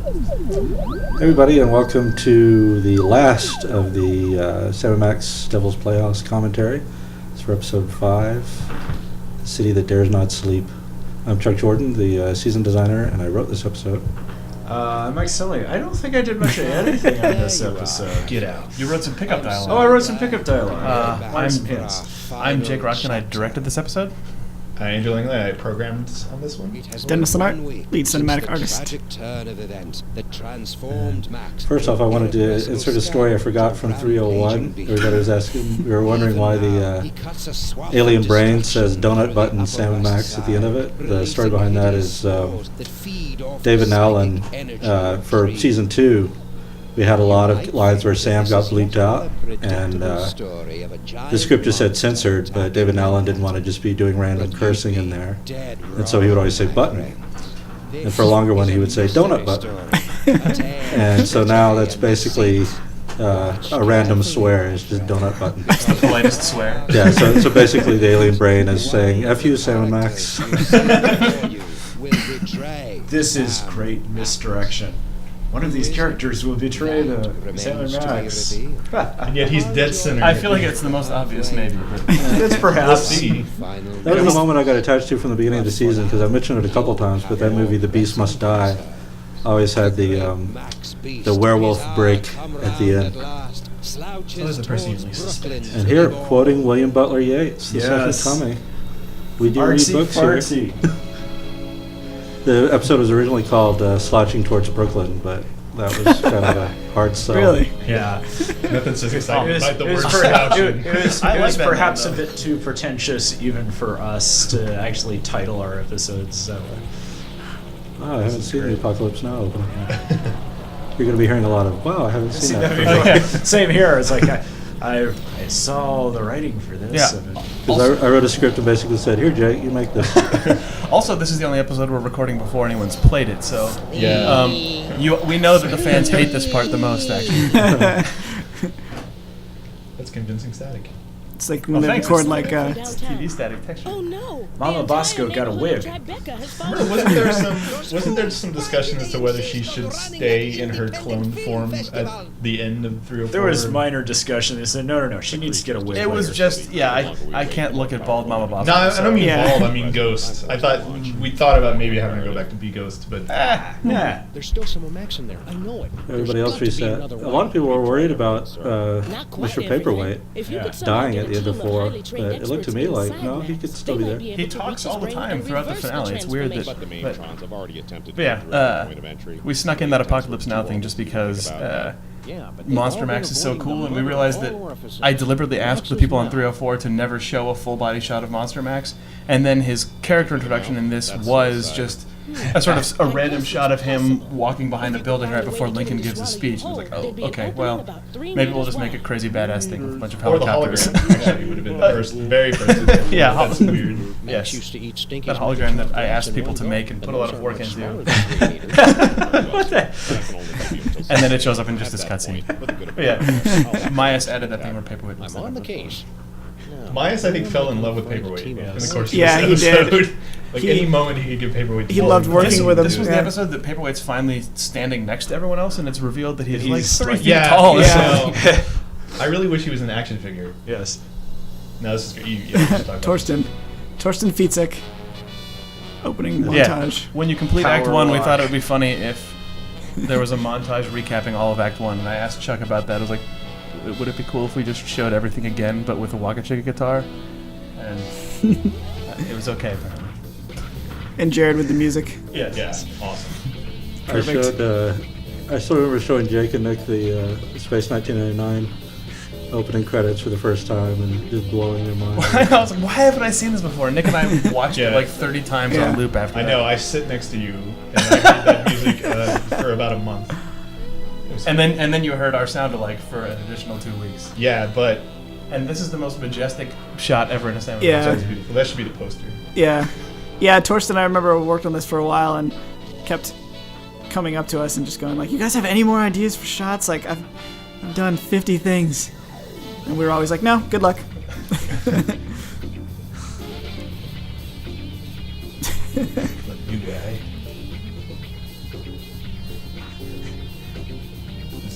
Everybody, and welcome to the last of the Sam & Max Devil's Playhouse commentary. It's for episode 5, The City That Dares Not Sleep. I'm Chuck Jordan, the season designer, and I wrote this episode. I'm Mike Sully. I don't think I did much of anything on this episode. Get out. You wrote some pickup dialogue. Oh, I wrote some pickup dialogue. I'm Jake Rodkin. I directed this episode. Angel Langley, I programmed on this one. Lenart, lead cinematic artist. First off, I wanted to insert a story I forgot from 301. Everybody was asking, we were wondering why the alien brain says donut button Sam & Max at the end of it. The story behind that is David Nowlin, for season 2, we had a lot of lines where Sam got bleeped out, and the script just said censored, but David Nowlin didn't want to just be doing random cursing in there, and so he would always say button. And for a longer one, he would say donut button. And so now that's basically a random swear. It's just donut button. That's the politest swear. Yeah, so basically the alien brain is saying, F you, Sam & Max. This is great misdirection. One of these characters will betray the Sam & Max. And yet he's dead center. I feel like it's the most obvious, maybe. But It's perhaps. see. That was the moment I got attached to from the beginning of the season, because I mentioned it a couple times, but that movie, The Beast Must Die, always had the werewolf break at the end. So there's a person you least suspect. And here, quoting William Butler Yeats, the Yes. second coming. We do Artsy read books fartsy. here. The episode was originally called Slouching Towards Brooklyn, but that was kind of a hard sell. Really? Yeah. Nothing says exciting about the It was word perhaps, slouching. it was I like that perhaps name, a though. bit too pretentious even for us to actually title our episodes that way. Oh, I haven't seen The Apocalypse Now. You're going to be hearing a lot of, wow, I haven't seen that. Okay. Same here. It's like I saw the writing for this. Yeah. Because I wrote a script and basically said, here, Jake, you make this. also, this is the only episode we're recording before anyone's played it, so Yeah. we know that the fans hate this part the most, actually. That's convincing static. It's like when they record like It's TV static texture. Oh no! Mama Bosco got a wig. Remember, wasn't there some discussion as to whether she should stay in her clone form at the end of 304? There was minor discussion. They said, no, she needs to get a wig. It was later. just, I can't look at bald Mama Bosco. No, I don't mean Yeah. bald, I mean ghost. I thought we thought about maybe having her go back to be ghost, but Yeah. There's still some Max in there. I know it. Everybody else reset. A lot of people were worried about Mr. Paperweight dying at the end of 4, but it looked to me like, no, he could still be there. He talks all the time throughout the finale. It's weird that. But the matrons have already attempted But yeah, to direct the point of entry. we snuck in that Apocalypse Now thing just because Monster Max is so cool, and we realized that I deliberately asked the people on 304 to never show a full body shot of Monster Max, and then his character introduction in this was just a sort of a random shot of him walking behind a building right before Lincoln gives his speech. And I was like, oh, okay, well, maybe we'll just make a crazy badass thing with a bunch of or the helicopters. hologram actually would have been the very first. Yeah, That's weird. Yes. Used to eat stinky That hologram that I asked people to make and put a lot of work into. And then it shows up in just this cutscene. But yeah, Myas added that thing where Paperweight was I'm on the there. case. Myas, I think, fell in love with Paperweight in the course of Yeah, this he episode. did. Like He- any moment he could give Paperweight. he loved working with him. This was the Yeah. episode that Paperweight's finally standing next to everyone else, and it's revealed that he's like He's 3 like- feet Yeah, tall. yeah. So, I really wish he was an action figure. Yes. No, this is good. You have to talk about Torsten Fitzek. Opening Yeah. montage. When you complete Power Act 1, we walk. thought it would be funny if there was a montage recapping all of Act 1, and I asked Chuck about that. I was like, would it be cool if we just showed everything again, but with a Waka Chicka guitar? And it was okay, apparently. And Jared with the music. Yeah, awesome. I still remember showing Jake and Nick the Space 1999 opening credits for the first time and just blowing their mind. I was like, why haven't I seen this before? Nick and I watched Yeah. it like 30 times Yeah. on loop after I that. know. I sit next to you, and I heard that music for about a month. It was- And then you heard our sound alike for an additional 2 weeks. yeah, but And this is the most majestic shot ever in a Sam & Max Yeah. movie. beautiful. That should be the poster. Yeah. Yeah, Torsten and I remember worked on this for a while and kept coming up to us and just going like, you guys have any more ideas for shots? Like, I've done 50 things. And we were always like, no, good luck. New guy.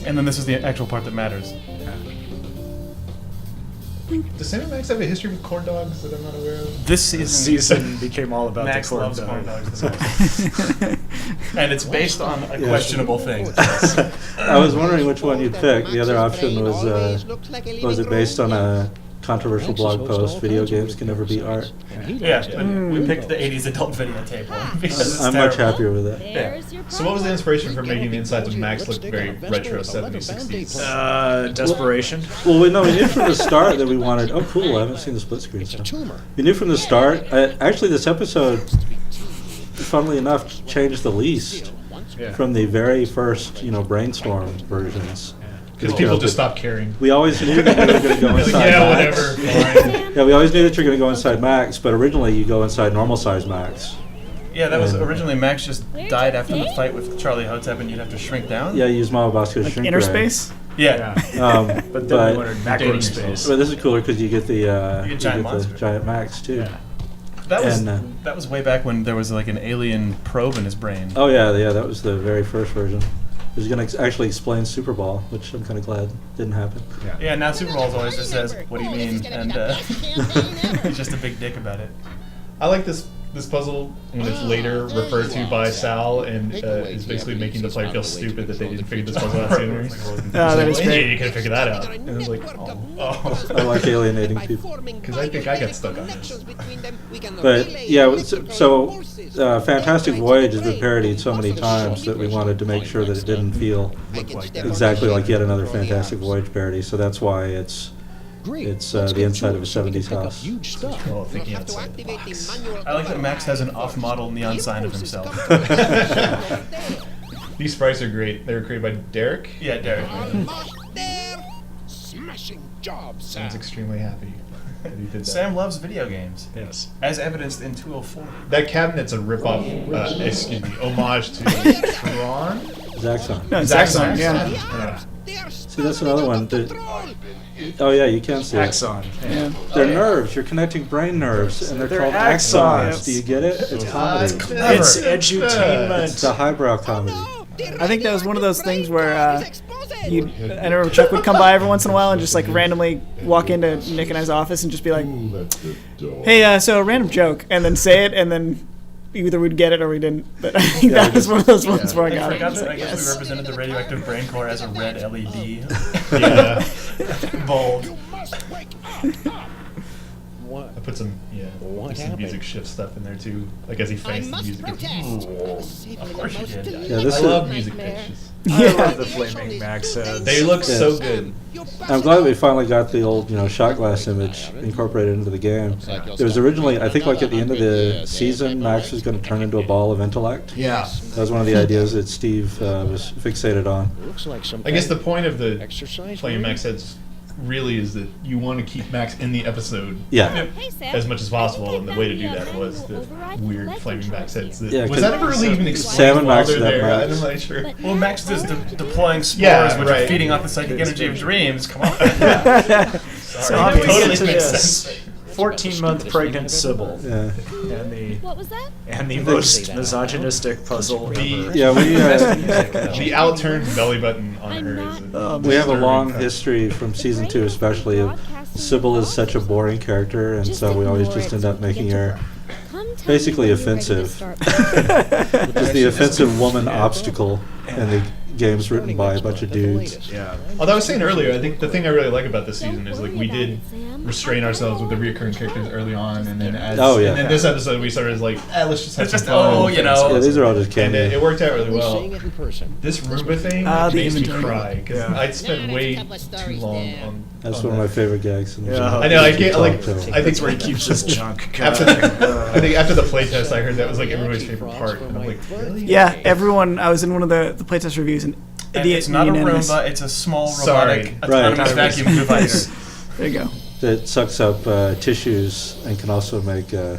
And then this is the actual part that matters. Does Sam Max have a history with corn dogs that I'm not aware of? This This season, season became all about Max the corn loves corn dog. dogs the most. And it's based on a questionable thing. I was wondering which one you'd pick. The other option was it based on a controversial blog post, video games can never beat art? Yeah, we picked the 80s adult videotepe one because it's I'm much terrible. happier with it. There's your So what was the inspiration for making the insides of Max look very retro 70s, 60s? Desperation. Well, we knew from the start that we wanted. Oh, cool! I haven't seen the split screen It's a stuff. tumor. We knew from the start. Actually, this episode, funnily enough, changed the least Yeah. from the very first, brainstorm versions. Because people just stopped caring. We always knew that we were going to go Like, inside yeah, Max. whatever. Fine. Yeah, we always knew that you're going to go inside Max, but originally you go inside normal size Max. Yeah, that was originally Max just died after the fight with Charlie Hotep, and you'd have to shrink down. Yeah, you use Mama Bosco's Like shrink inner ray. space? Yeah. But then we wanted macro dating space. But this is cooler because you get the You get giant monster. the giant Max too. Yeah. That was And, that was way back when there was like an alien probe in his brain. Oh yeah, that was the very first version. It was going to actually explain Super Ball, which I'm kind of glad didn't happen. Yeah, now Super Bowl's always just says, "What do you mean?" And he's just a big dick about it. I like this puzzle when it's later referred to by Sal and is basically making the player feel stupid that they didn't figure this puzzle out sooner. That is Well, great. You could have figured that out. And I was like, oh. I like alienating people. Because I think I got stuck on this. But yeah, so Fantastic Voyage has been parodied so many times that we wanted to make sure that it didn't feel exactly like yet another Fantastic Voyage parody. So that's why it's the inside of a 70s house. Huge stuff. Well, thinking outside the box. I like that Max has an off-model neon sign of himself. These sprites are great. They were created by Derek. Yeah, Derek. Smashing job, Sam. Sounds extremely happy that he did that. Sam loves video games, Yes. as evidenced in 204. That cabinet's a ripoff, homage to Tron. Zaxxon. No, it's Zaxxon. excellent, yeah. See, that's another one. Oh yeah, you can see it. Axon. Yeah. They're nerves. You're connecting brain nerves, and they're They're called axons. axons. Do you get it? It's comedy. It's edutainment. It's the highbrow comedy. I think that was one of those things where I remember Chuck would come by every once in a while and just like randomly walk into Nick and I's office and just be like, "Hey, so a random joke," and then say it, and then either we'd get it or we didn't. But I think that was one of those ones where I I got forgot it. that I guess we represented the radioactive brain core as a red LED. Yeah. Bold. What? I put some, What some happened? music shift stuff in there too. Like as he fights the music. Of course you did. Yeah, I this love is. music pitches. I love the flaming Max heads. They look so good. I'm glad we finally got the old, shot glass image incorporated into the game. There was originally, I think, like at the end of the season, Max was going to turn into a ball of intellect. Yeah. That was one of the ideas that Steve was fixated on. Looks like some I guess the kind point of the exercise. Flaming maybe? Max heads really is that you want to keep Max in the episode Yeah. as much as possible, and the way to do that was the weird Flaming Max heads. Yeah, Was that ever really even explained Sam and while Max they're would have there? Max. I'm not sure. Well, Max is deploying spores, Yeah, which right. are feeding off the psychic energy of dreams. Come on. So Now we obviously get totally to makes this. sense. 14-month pregnant Sybil. Yeah. What was that? And the most misogynistic puzzle ever. Yeah, we The outturned belly button on her is we have a long history from season 2 especially of Sybil is such a boring character, and so we always just end up making her basically offensive. Just the offensive woman obstacle in the games written by a bunch of dudes. Yeah. Although I was saying earlier, I think the thing I really like about this season is like we did restrain ourselves with the reoccurring characters early on, and then as Oh, yeah. and then this episode we started as like, let's just have It's some just, fun. Yeah, these are all just And it cameos. worked out really well. Seeing it in person. This Roomba thing The makes me inventory. cry because Yeah. I'd spent way too long on. That's on one of my that. favorite gags. In the Yeah. show. I know. I You can't talk like. to him. I think That's where he keeps his junk. After I think after the playtest, I heard that was like everybody's favorite part, and I'm like, really? Yeah, everyone. I was in one of the playtest reviews, and And it's not a unanimous. Roomba, it's a small Sorry. robotic Right. autonomous vacuum device. There you go. That sucks up tissues and can also make We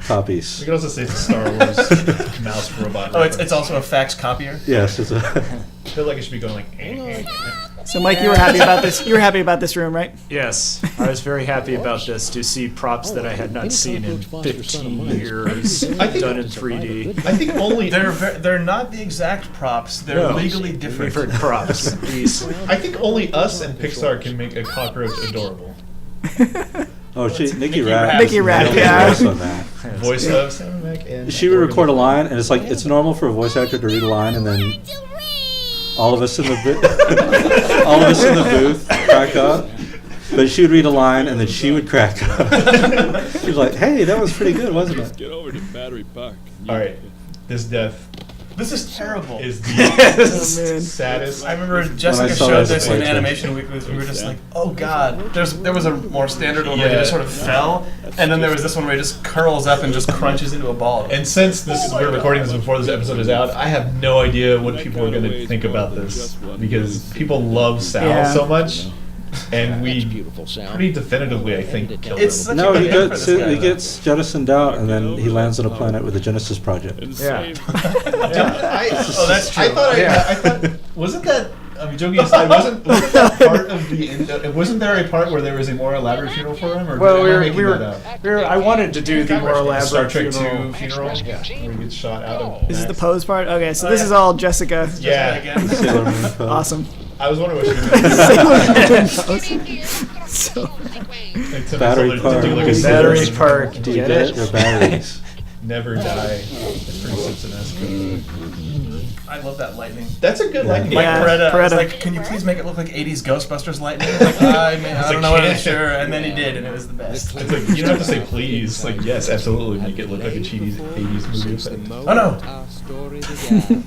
copies. could also say it's a Star Wars mouse robot. Oh, it's reference. also a fax copier. Yes, it's a I feel like it should be going like. So, Mike, you were happy about this. You were happy about this room, right? Yes, I was very happy about this to see props that I had not seen in 15 years I think- done in 3D. I think only They're not the exact props. They're No. legally different. Different props. These. I think only us and Pixar can make a cockroach adorable. Oh, Nikki Nikki Rapp. Rapp. Nikki Rapp, nailed yeah. the voice on that. Voice of Sam Mac and She would record a line, and it's like it's normal for a voice actor to read a line, and then all of us in the all of us in the booth crack up. But she would read a line, and then she would crack up. She's like, "Hey, that was pretty good, wasn't it?" Get over to Battery Park. All right, this death This is terrible. is Oh, the man. saddest. I remember Jessica saw showed this this in later. Animation Week. We were just like, oh god. There was a more standard one where he Yeah. just sort of fell, and then there was this one where he just curls up and just crunches into a ball. And since we're recording this before this episode is out, I have no idea what people are going to think about this because people love Sal Yeah. so much, and we Beautiful sound. pretty definitively, I think, killed It's him. such No, a he good end for gets this guy, he though. gets jettisoned out, and then he lands on a planet with the Genesis Project. Yeah. Oh, that's true. I thought Yeah. I thought wasn't that? I'm joking aside. Wasn't that part of the? Wasn't there a part where there was a more elaborate funeral for him? Or Well, am we I were, making we that were, up? we were. I wanted to do the more Star elaborate Trek funeral. 2 funeral, where he gets shot out of. This is the Max. pose part? Okay, so Oh, this yeah. is all Jessica. Yeah, Again. Sailor Moon pose. Awesome. I was wondering what she was doing. So, Like, Tim Battery Solar Park. did like a Battery Simpson- Park. Do Do you you get get it? Your it? batteries. Never die. That's pretty Simpson-esque. I love that lightning. That's a good lightning. Mike Yeah, Peretta was Peretta. like, can you please make it look like 80s Ghostbusters lightning? Like, I don't know what I'm sure. And then he did, and it was the best. It's like you don't have to say please. It's like yes, absolutely, make it look like a cheesy '80s movie. effect. Oh no.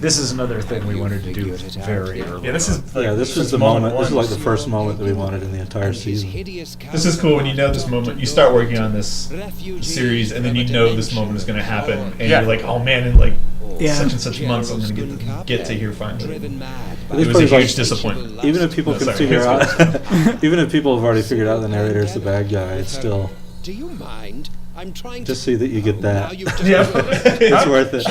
This is another thing we wanted to do very early. Yeah, this is like, Yeah, this was the moment. This is like the first moment that we wanted in the entire season. This is cool when you know this moment. You start working on this series, and then you know this moment is going to happen, and Yeah. you're like, oh man, in like Yeah. such and such months, I'm going to get to here finally. This It was part a is like- huge disappointment. Even if people No, can sorry. figure out, even if people have already figured out the narrator's the bad guy, it's still Do you mind? I'm trying just see that you get Now that. you've just Yeah. It's worth it.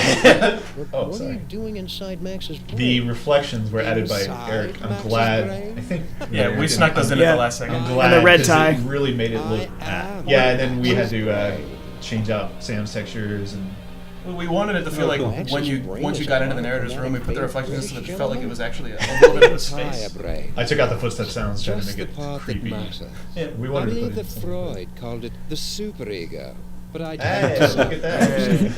Oh, What are sorry. you doing inside Max's room? The reflections were added by Eric. I'm glad. I think. Yeah, we snuck those in at Yeah. the last I'm second. glad. And the red 'cause tie. It really made it look. Yeah, and then we had to change out Sam's textures and. Well, we wanted it to feel Oh, like cool. once you got into the narrator's room, we put the reflections so that it felt like it was actually a little bit of a space. I took out the footstep sounds trying to Just make the it part that creepy. matters. Yeah. We I wanted to believe put that it. Freud called it the superego, but I Hey, don't. look at that.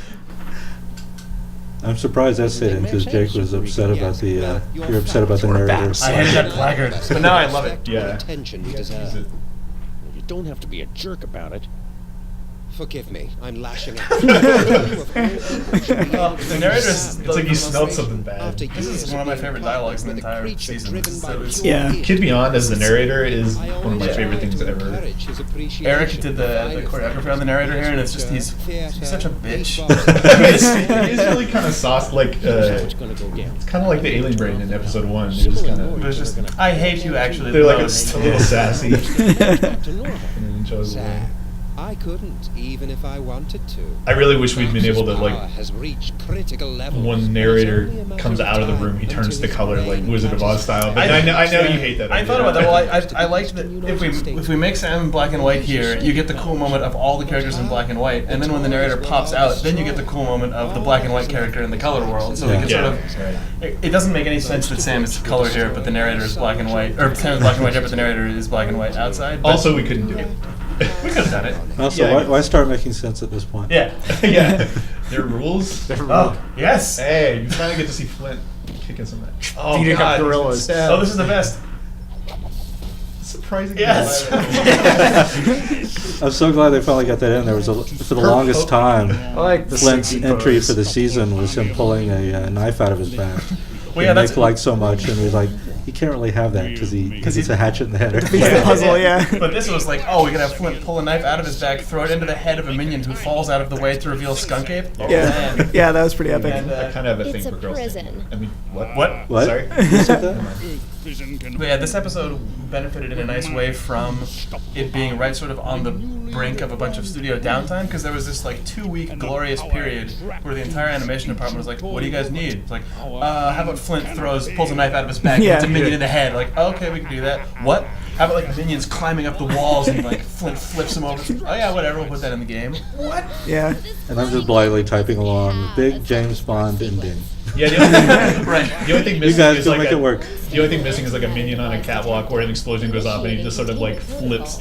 I'm surprised that stayed in because Jake was upset about the. You're upset about the narrator. I hated that placard, but now I love it. Yeah. Attention we Use deserve. it. You don't have to be a jerk about it. Forgive me, I'm lashing out. Well, the narrator's It's like you smelled something bad. This is one of my favorite dialogues in the entire season. So it's- Yeah. Kid Beyond as the narrator is one of my favorite things ever. Eric did the choreography on the narrator here, and it's just he's such a bitch. He's really kind of sauce, like it's kind of like the alien brain in episode 1. They're just kind It was of just, I hate you actually they're the like most. a little sassy in an enjoyable way. I couldn't, even if I wanted to. I really wish we'd been able to Power like has reached critical levels. when the narrator comes out of the room, he turns the color like Wizard of Oz style. But I know you hate that. I idea. thought about that. Well, I liked that if we make Sam in black and white here, you get the cool moment of all the characters in black and white, and then when the narrator pops out, then you get the cool moment of the black and white character in the color world. So we can sort of. It doesn't make any sense that Sam is color here, but the narrator is black and white, or Sam is black and white here, but the narrator is black and white outside. But Also, we couldn't do it. we could have done it. Also, Yeah. why start making sense at this point? Yeah. Yeah, there are rules. Oh yes. Hey, you finally get to see Flint kicking some ass. Oh Beating up God. gorillas. Oh, this is the best. Surprising. Yes. I'm so glad they finally got that in. There was for the longest time. I like the Flint's Suki entry pose. for the season was him pulling a knife out of his back. Well, yeah, Nick that's liked so much, and he's like, he can't really have that because it's a hatchet in the head. Piece of the puzzle, yeah. But this was like, oh, we gotta have Flint pull a knife out of his back, throw it into the head of a minion who falls out of the way to reveal Skunk Ape. Oh, Yeah, man. yeah, that was pretty epic. And, I kind of have a thing It's for a girls. prison. I mean, what? What? What? Sorry. Who said that? But yeah, this episode benefited in a nice way from it being right sort of on the brink of a bunch of studio downtime because there was this like 2-week glorious period where the entire animation department was like, "What do you guys need?" It's like, how about Flint pulls a knife out of his bag, and hits a minion in the head. Like, okay, we can do that. What? How about like minions climbing up the walls and like Flint flips them over? Oh yeah, whatever. We'll put that in the game. What? Yeah. And I'm just blithely typing along. Big James Bond ending. Yeah, the only thing, Right. The only thing You missing guys is can like make it work. the only thing missing is like a minion on a catwalk where an explosion goes off and he just sort of like flips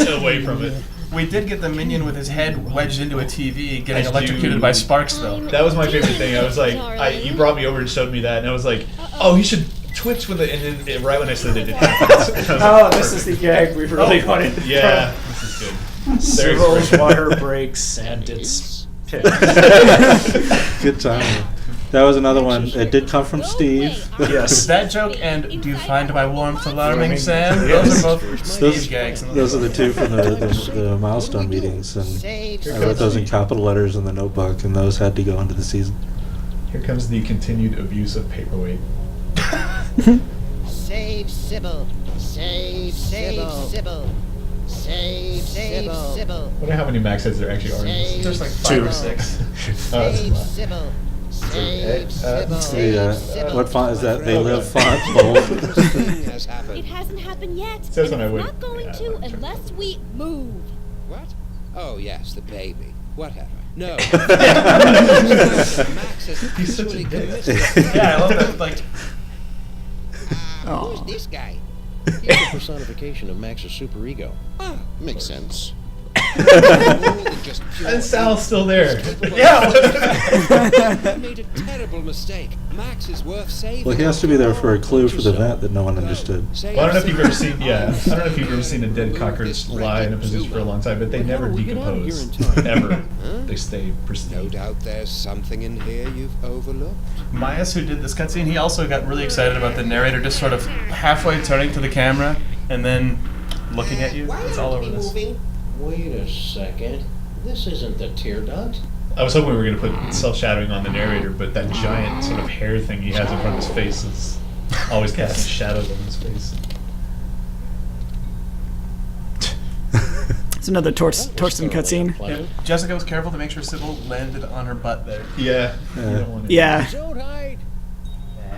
away from it. We did get the minion with his head wedged into a TV getting I electrocuted do. by sparks, though. That was my favorite thing. I was like, you brought me over and showed me that, and I was like, oh, he should twitch with it. And then right when I said it, it happened. Oh, this is the gag we really wanted. Yeah, this is good. Cyril's water breaks and it's picked. Good time. That was another one. It did come from Steve. Yes. That joke and "Do you find my warmth alarming, Alarming. Sam?" Yes. Those are both Steve's gags. Those are the two from the milestone meetings, and I wrote those in capital letters in the notebook, and those had to go into the season. Here comes the continued abuse of paperweight. Save Sybil. Save Sybil. Save Sybil. I wonder how many max heads there actually are in this. There's like 5 or 6. Oh, that's a Save lot. Sybil. Save Sybil. What font is that? They Live font bold. has happened. It hasn't happened yet. Says and when I it's would- not going yeah, to I'm sure. unless we move. What? Oh, yes, the baby. Whatever. No. Max has He's such a actually dick. committed. Yeah, I love that. Like, Who's this guy? He's the personification of Max's superego. Ah, makes sense. And Sal's still there. You made a terrible mistake. Max is worth saving. Well, he has to be there for a clue for the vent that no one understood. Well, I don't know if you've ever seen, I don't know if you've ever seen a dead cockroach lie in a position for a long time, but they never will we get out of decompose. here in time? Ever. Huh? They stay No pristine. doubt there's something in here you've overlooked. Myas, who did this cutscene, he also got really excited about the narrator just sort of halfway turning to the camera and then looking at you. It's all over this. Wait a second. This isn't the tear duct. I was hoping we were going to put self-shadowing on the narrator, but that giant sort of hair thing he has in front of his face is always casting shadows on his face. It's another Torsten cutscene. Yeah. Jessica was careful to make sure Sybil landed on her butt there. Yeah. You don't want to- Yeah. So tight.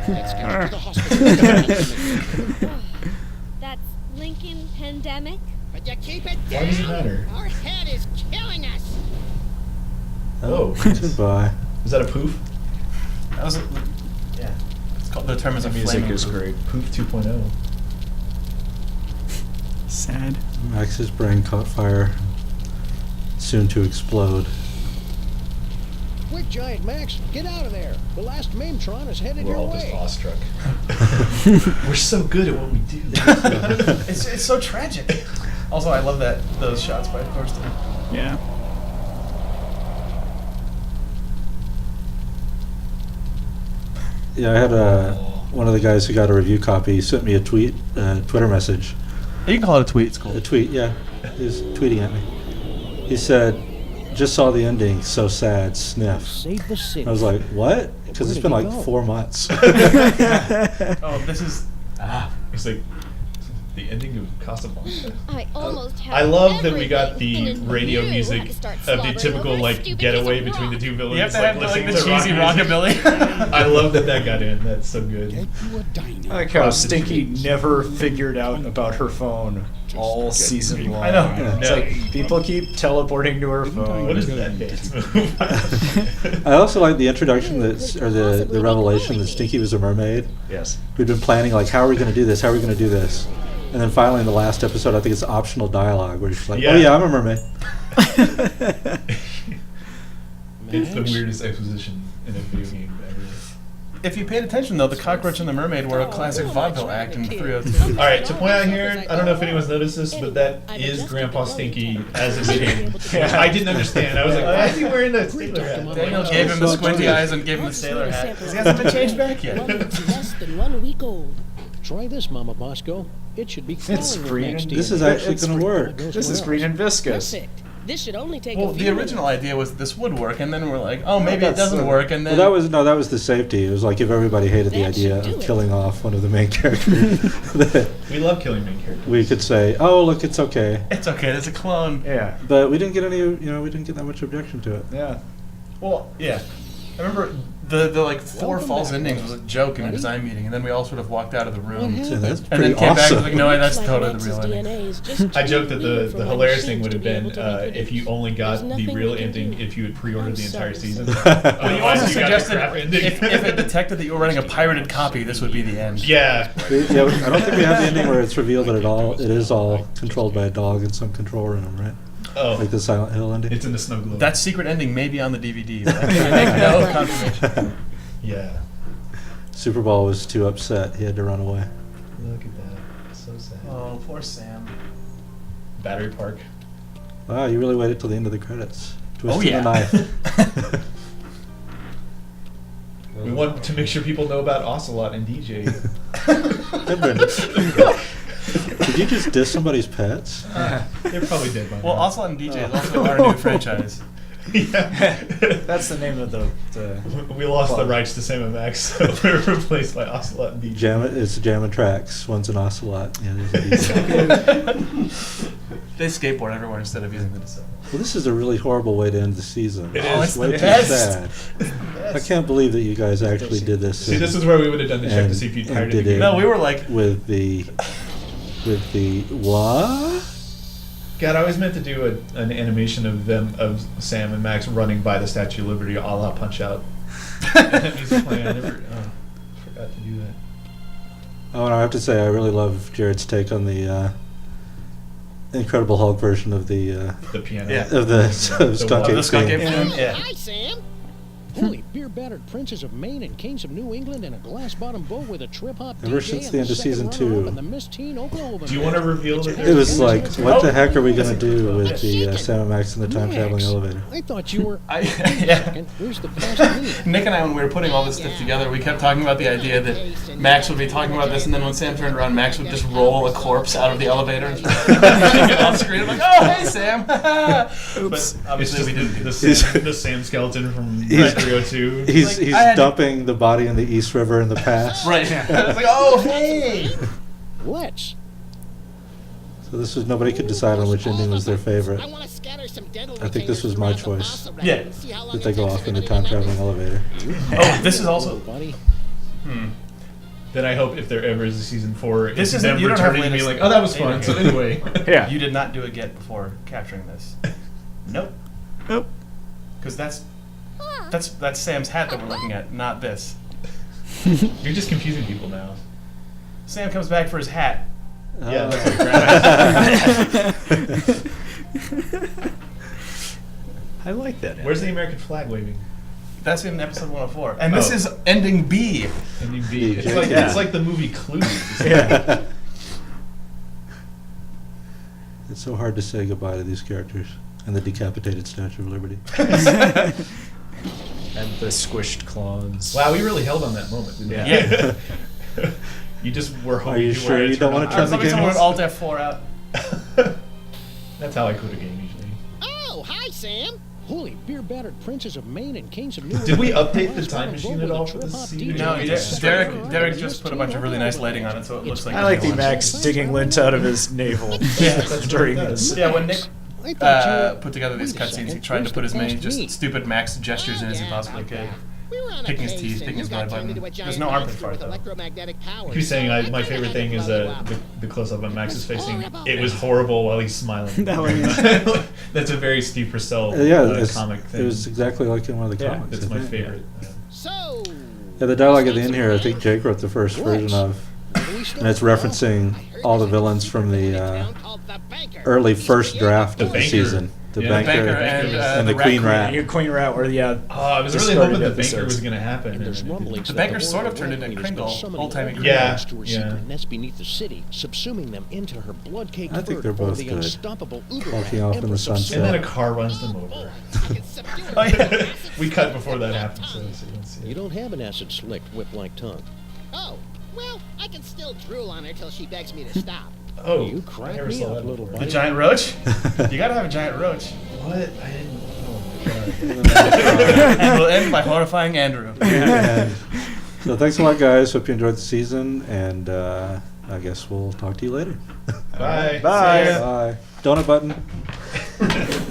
Let's get her to the hospital. That's Lincoln Pandemic. But you keep it Why down. does it matter? Our head is killing us. Oh. Goodbye. Is that a poof? That was, yeah. It's called, the term is a The music flaming is poop. great. Poof 2.0. Sad. Max's brain caught fire, soon to explode. Quick, Giant Max, get out of there. The last Maimtron is headed We're your all just way. awestruck. We're so good at what we do. It's so tragic. Also, I love those shots by Thorsten. Yeah. Yeah, I had one of the guys who got a review copy sent me a Twitter message. You can call it a tweet. It's cool. A tweet, yeah. He was tweeting at me. He said, "Just saw the ending, so sad, sniff." Save the city. I was like, what? Because Where it's did been he like go? 4 months. Oh, this is. It's like the ending of Casablanca. I almost have I love that we got everything, the and radio you had music to start of the slobbering typical over like stupid getaway piece of between the rock. two villains. You have to have listening the to rock cheesy music. rockabilly. I love that got in. That's so good. Get you a dino. I like how Stinky never figured out about her phone all season long. I know. Yeah. It's like people keep teleporting to her phone. What is that dance move? I also like the introduction or the revelation that Stinky was a mermaid. Yes. We've been planning, like, how are we going to do this? How are we going to do this? And then finally in the last episode, I think it's optional dialogue where she's like, Yeah. oh yeah, I'm a mermaid. It's the weirdest exposition in a video game ever. If you paid attention, though, the cockroach and the mermaid were a classic vaudeville act in 302. All right, to point out here, I don't know if anyone's noticed this, but that is Grandpa Stinky as a kid. I didn't understand. I was like, why is he wearing that sailor hat? Daniel gave him the squinty eyes and gave him the sailor hat. He hasn't been changed back yet. Less than 1 week old. Try this, Mama Bosco. It should be crawling It's with green Max and- Steel. This is actually It's going to work. This is green and viscous. Perfect. This should only take Well, a few the original idea was this would work, and then we're like, oh, maybe it doesn't work, and then... Well, that was the safety. It was like if everybody hated the That should idea do of it. killing off one of the main characters, that We love killing main characters. we could say, oh, look, it's okay. It's okay, there's a clone. Yeah. But we didn't get any, we didn't get that much objection to it. Yeah. Well, yeah. I remember the like 4 false endings was a joke in a design meeting, and then we all sort of walked out of the room. So that's And pretty then came back and awesome. was like, no, that's Looks totally Max's the real ending. DNA is just I too joked that new the for hilarious machines thing would to have be been able to reproduce. if you only got There's the nothing real we can ending do. if you had pre-ordered the I'm entire sorry. season. But you also Otherwise, you got the suggested crap ending. if it detected that you were running a pirated copy, this would be the end. Yeah. Yeah, I don't think we have the ending where it's revealed that it is all controlled by a dog in some control room, right? Oh, Like the Silent Hill ending. it's in the snow globe. That secret ending may be on the DVD, but I can make no confirmation. Yeah. Super Bowl was too upset. He had to run away. Look at that. So sad. Oh, poor Sam. Battery Park. Wow, you really waited till the end of the credits. Twisting yeah. the knife. We want to make sure people know about Ocelot and DJ. Hey, Brendan. Did you just diss somebody's pets? They're probably dead by now. Well, Ocelot and DJ is also our new franchise. Yeah. That's the name of the We lost the Plug. rights to Sam and Max, so we were replaced by Ocelot and DJ. It's Jammin' Tracks. One's an ocelot. Yeah, there's a DJ. They skateboard everywhere instead of using the DeSoto. Well, this is a really horrible way to end the season. It Oh, is. it's way the too best. sad. I can't believe that you guys actually did this. See, this is where we would have done the check to see if you'd And tired did it. it. No, we were like, with the what? God, I always meant to do an animation of Sam and Max running by the Statue of Liberty, a la Punch Out. And that music playing. I never forgot to do that. Oh, and I have to say, I really love Jared's take on the Incredible Hulk version of the The piano. Yeah. of the skunk the ape skunk ape thing. film. Yeah. Hi, Sam. Holy beer-battered princes of Maine and kings of New England in a glass-bottom boat with a trip-hop Ever DJ since and the end of second season runner-up 2. and the Miss Teen Oklahoma Do you want to reveal that It was like, what the heck are we Oh. gonna do with the Sam and Max in the time traveling elevator? I thought you were. I, Wait a yeah. second. Where's the past me? Nick and I, when we were putting all this stuff together, we kept talking about the idea that Max would be talking about this, and then when Sam turned around, Max would just roll a corpse out of the elevator and just it off screen. I'm like, oh, hey, Sam. But It's obviously just we didn't do the this. Sam, the Sam skeleton from He's- 302. He's Like, I had to- dumping the body in the East River in the past. Right. It's like, oh, hey. Let's. So this was nobody could decide on which ending was their favorite. I want to scatter some dental I think this was my choice. Yeah. That they go off in the time traveling elevator. Oh, this is also. buddy. Then I hope if there ever is a season 4, This it's isn't- them you don't have returning and being latest like, oh, that was data fun. So here. anyway. Yeah. You did not do a get before capturing this. Nope. Nope. Because that's Sam's hat that we're looking at, not this. You're just confusing people now. Sam comes back for his hat. Yeah, Oh. that's like I like that. Where's the American flag waving? That's in episode 104. And this Oh. is ending B. Ending B. It's Yeah. like Yeah. it's like the movie Clue. Yeah. It's so hard to say goodbye to these characters and the decapitated Statue of Liberty. And the squished claws. Wow, we really held on that moment, didn't we? Yeah. You just were hoping Are you were sure gonna you don't turn wanna on- I was the hoping game someone would is- Alt F4 out. That's how I quit a game usually. Oh, hi, Sam. Holy beer-battered princes of Maine and kings of New Did we England. update the time machine at all for this season? No, Yeah. Derek just put a bunch of really nice lighting on it, so it looks like. I like the a new one. Max digging lint out of his navel Yeah. during this. Yeah, when Nick I thought you were. put together these Wait a cutscenes, he second. tried to Where's put the as many past just me? stupid Max gestures in as he possibly could. We were on a Picking his case teeth, and picking you his got belly turned into a button. giant There's no armpit monster part with though. electromagnetic powers. I keep saying So my I favorite had thing to is blow you up. the close-up of Max's facing. about It was that. horrible while he's smiling. That one, That's a very Steve Purcell comic thing. it was exactly like in one of the yeah, comics. that's I my think. favorite. So. Yeah, the dialogue at the end here, I think Jake wrote the first version of, and it's referencing all the villins from the early first draft The of the banker. season. The Yeah, banker, and the the Queen rat Rat. You Queen Rat, or yeah. Oh, I was really discarded hoping the banker episodes. was going to happen. And there's and it didn't. rumblings The that banker sort of Royal turned into Queen has Kringle, been summoning old-timey all Yeah, humans to her yeah. secret nest beneath the city, subsuming them into her blood-caked I think fur they're for both the good. unstoppable uber Walking off in the Empress of sunset. And then a Snow. car runs them over. Oh, yeah. We cut before that happened, so you don't see You it. don't have an acid-slicked, whip-like tongue. Oh, well, I can still drool on her till she begs me to stop. Oh, You I crack never me saw up, that little before. The buddy. giant roach? You gotta have a giant roach. What? I didn't. Oh my god. And we'll end by horrifying Andrew. And so thanks a lot, guys. Hope you enjoyed the season, and I guess we'll talk to you later. Bye. Bye. See ya. Bye. Donut button.